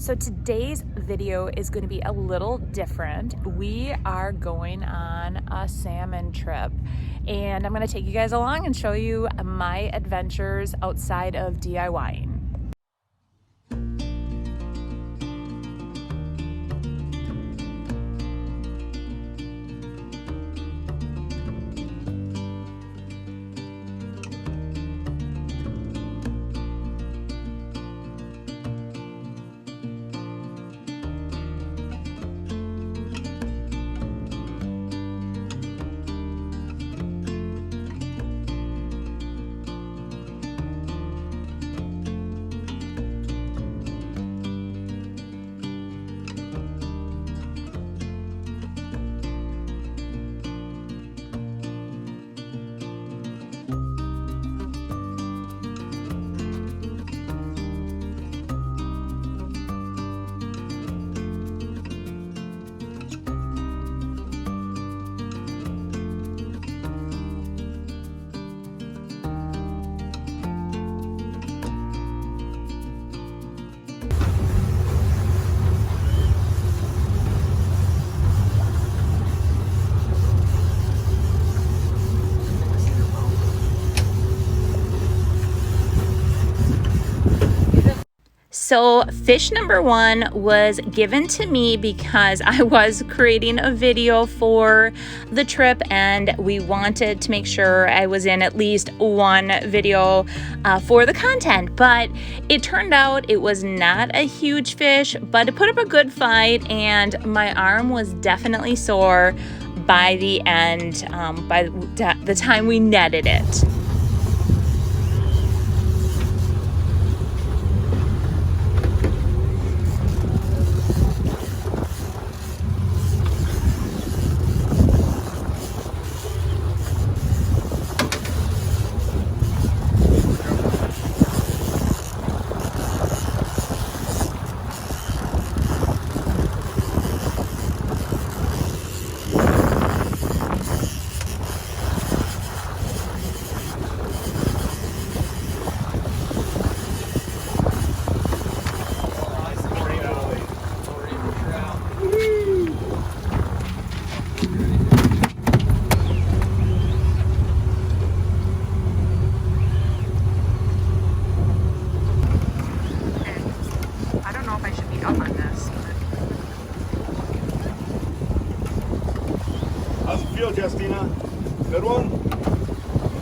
So today's video is going to be a little different. We are going on a salmon trip, and I'm going to take you guys along and show you my adventures outside of DIYing. So fish number one was given to me because I was creating a video for the trip and we wanted to make sure I was in at least one video for the content. But it turned out it was not a huge fish, but it put up a good fight and my arm was definitely sore by the end, by the time we netted it. How's it feel, Justina? Good one?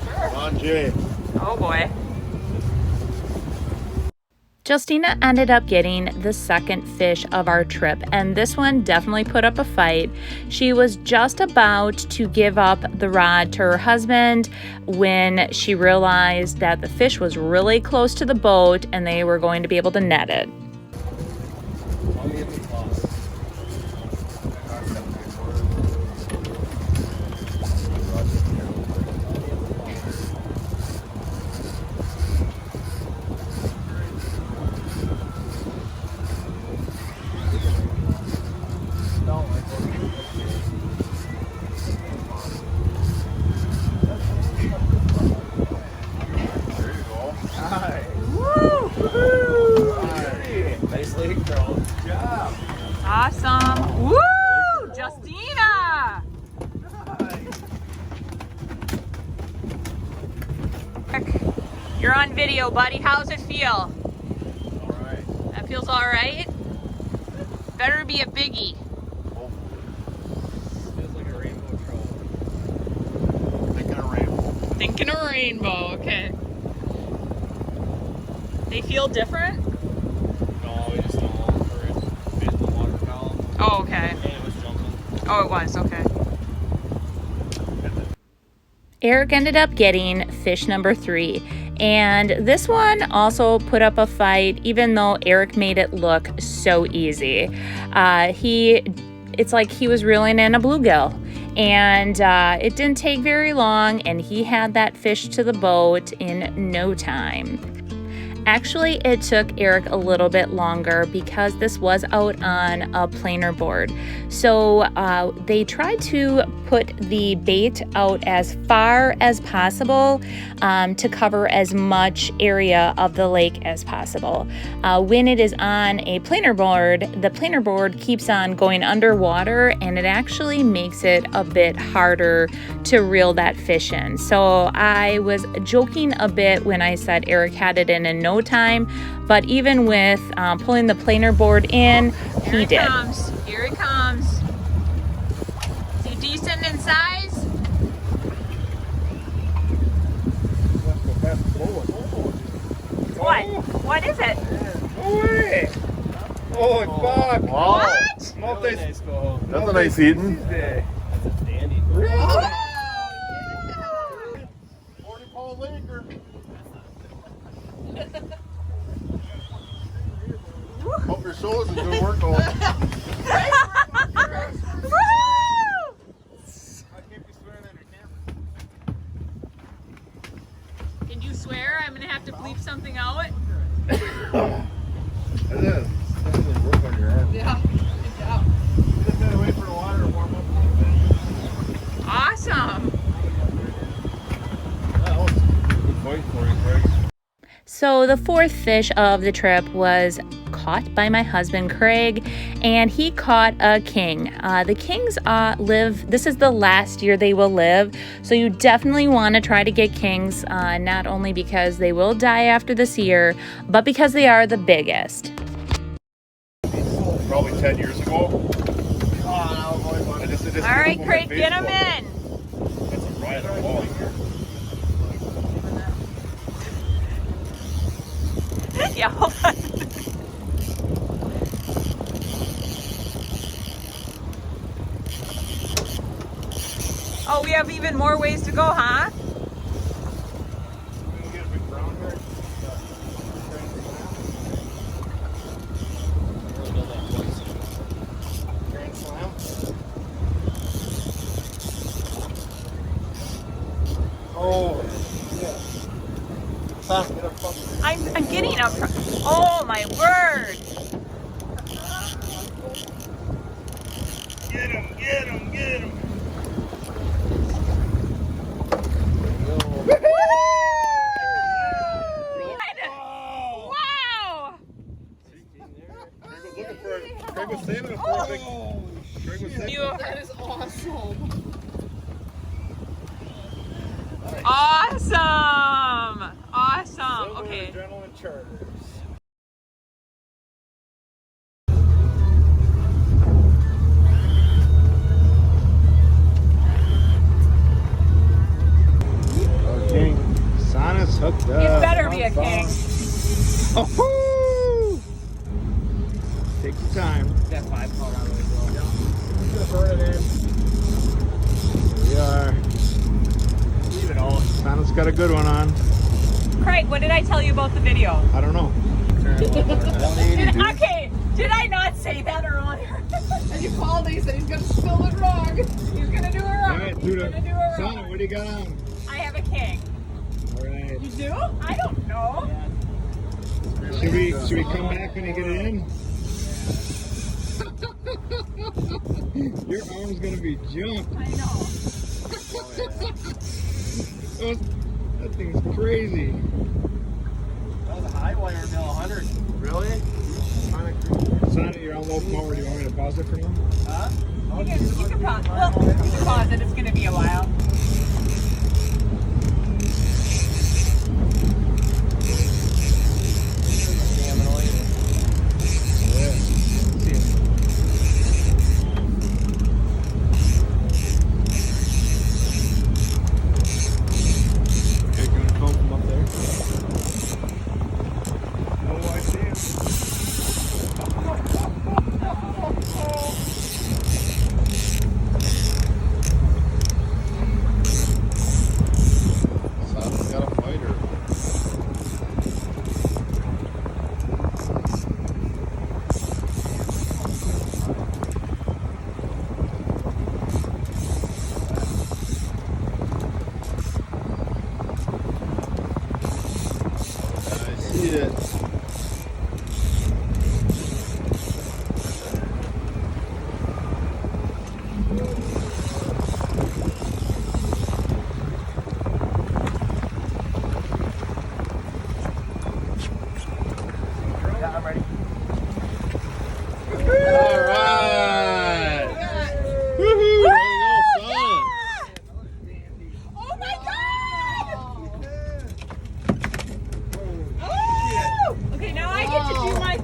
Sure. On Jay. Oh boy. Justina ended up getting the second fish of our trip, and this one definitely put up a fight. She was just about to give up the rod to her husband when she realized that the fish was really close to the boat and they were going to be able to net it. Awesome. Woo! Justina! You're on video, buddy. How's it feel? Alright. That feels all right? Better be a biggie. Feels like a rainbow troll. Thinking a rainbow. Thinking a rainbow, okay. They feel different? No, we just don't for it. Bit in the water column. Oh, okay. And it was jumping. Oh, it was, okay. Eric ended up getting fish number 3, and this one also put up a fight even though Eric made it look so easy. It's like he was reeling in a bluegill, and it didn't take very long and he had that fish to the boat in no time. Actually, it took Eric a little bit longer because this was out on a planer board. So they tried to put the bait out as far as possible to cover as much area of the lake as possible. When it is on a planer board, the planer board keeps on going underwater, and it actually makes it a bit harder to reel that fish in. So I was joking a bit when I said Eric had it in no time, but even with pulling the planer board in, he did. Here he comes. Is he decent in size? What? What is it? Oh, it's Bob. What? That's a nice eating. That's a dandy. Oh, 40-pound laker. Hope your soul isn't doing work all. Can you swear? I'm gonna have to bleep something out. It is. Definitely work on your arm. Yeah, good job. You just gotta wait for the water to warm up a little bit. Awesome. That was a good fight for you, Craig. So the fourth fish of the trip was caught by my husband Craig, and he caught a king. The kings this is the last year they will live, so you definitely want to try to get kings, not only because they will die after this year, but because they are the biggest. Probably 10 years ago. All right, Craig, get him in. That's a riot of all here. Yeah, hold on. Oh, we have even more ways to go, huh? Get a big brown here. Grand slam. Oh, yeah. I'm getting up. Oh my word! Get him, get him, get him. Wow! Craig was looking for it. Craig was saving it for a big. Craig was saving it. That is awesome! Awesome! Okay. Adrenaline charters. King Sonnet's hooked up. You better be a king. Oh-hoo! Take your time. That 5-pound out of the well. Just burn it in. Here we are. Leave it all. Sonnet's got a good one on. Craig, what did I tell you about the video? I don't know. Okay, did I not say that earlier? And you called and he said he's gonna spill it wrong. He's gonna do it wrong. All right, He's gonna do it wrong. Sonnet, what do you got on? I have a king. All right. You do? I don't know. Should we come back when you get it in? Your arm's gonna be jumped. I know. Oh, that thing's crazy. That was a high wire mill, 100. Really? Sonnet, you're on low power. Do you want me to pause it for now? Huh? You can pause. Well, you can pause it. It's gonna be a while.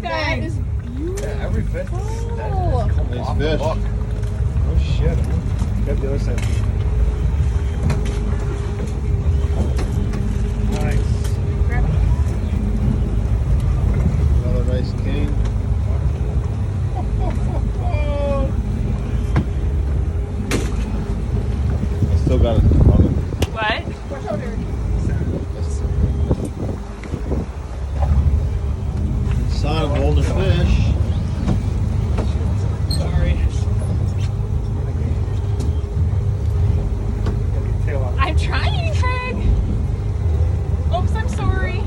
That is Yeah, every fish. beautiful. Nice fish. Oh shit. Got the other side. Nice. Another nice king. I still got it. What? Watch out, Eric. Son of older fish. Sorry. I'm trying, Craig. Oops, I'm sorry.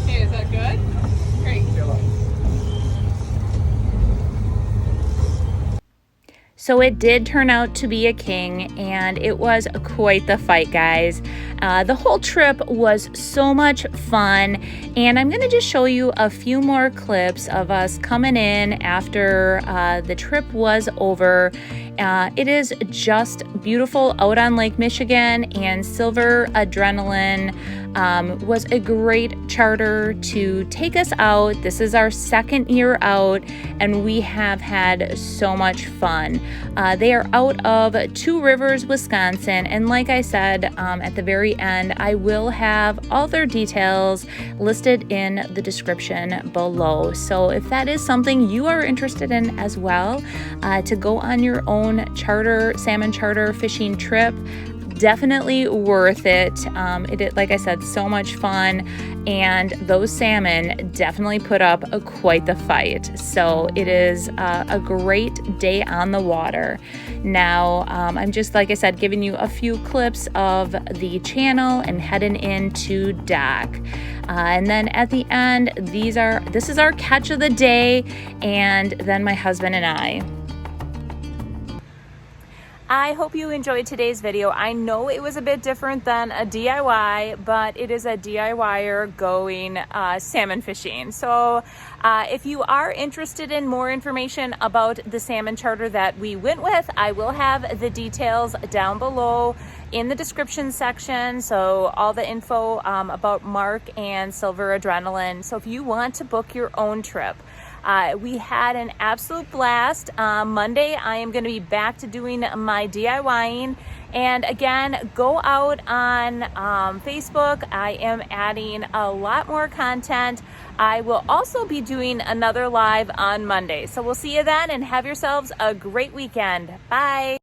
Okay, is that good? Great. So it did turn out to be a king, and it was quite the fight, guys. The whole trip was so much fun, and I'm going to just show you a few more clips of us coming in after the trip was over. It is just beautiful out on Lake Michigan, and Silver Adrenaline was a great charter to take us out. This is our second year out, and we have had so much fun. They are out of Two Rivers, Wisconsin, and like I said at the very end, I will have all their details listed in the description below. So if that is something you are interested in as well, to go on your own salmon charter fishing trip, definitely worth it. It, like I said, so much fun, and those salmon definitely put up quite the fight. So it is a great day on the water. Now, I'm just, like I said, giving you a few clips of the channel and heading into dock. And then at the end, this is our catch of the day, and then my husband and I hope you enjoyed today's video. I know it was a bit different than a DIY, but it is a DIYer going salmon fishing. So if you are interested in more information about the salmon charter that we went with, I will have the details down below in the description section. So all the info about Marc and Silver Adrenaline. So if you want to book your own trip, we had an absolute blast. Monday, I am going to be back to doing my DIYing. And again, go out on Facebook. I am adding a lot more content. I will also be doing another live on Monday. So we'll see you then, and have yourselves a great weekend. Bye.